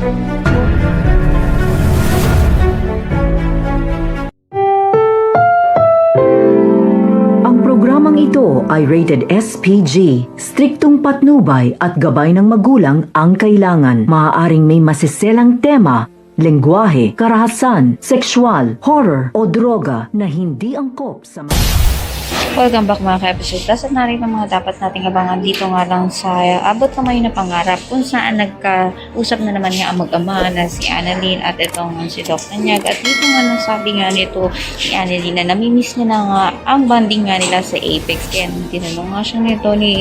Ang programang ito ay rated SPG, striktong patnubay at gabay ng magulang ang kailangan. Maaaring may masiselang tema, lengguwahe, karahasan, sexual, horror o droga na hindi angkop sa Welcome back mga ka-episode. At narito mga dapat nating abangan dito nga lang sa Abot Kamay na Pangarap, kung saan nagkausap na naman nga ang mag-ama na si Annalyn at itong si Doc Tanyag. At dito nga nang sabi nga nito ni Annalyn na namimiss niya na nga ang bonding nga nila sa Apex. Kaya tinanong nga siya nito ni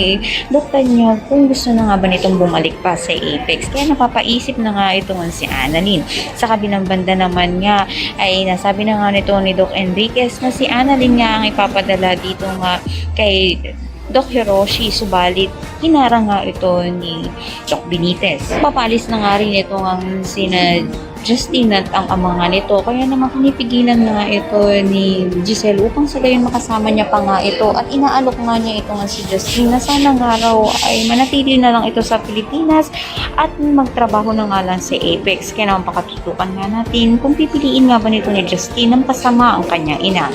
Doc Tanyag kung gusto na nga ba nitong bumalik pa sa Apex. Kaya napapaisip na nga ito nga si Annalyn. Sa kabilang banda naman nga ay nasabi na nga nito ni Doc Enriquez na si Annalyn nga ang ipapadala dito nga kay Doc Hiroshi, subalit hinarang nga ito ni Doc Benitez. Papalis na nga rin ito ang sina Justine at ang ama nga nito, kaya naman pinipigilan na nga ito ni Giselle upang sa gayon makasama niya pa nga ito, at inaalok nga niya ito nga si Justine na sana nga raw ay manatili na lang ito sa Pilipinas at magtrabaho na nga lang sa Apex. Kaya naman pakatutukan nga natin kung pipiliin nga ba nito ni Justine ng pasama ang kanyang ina.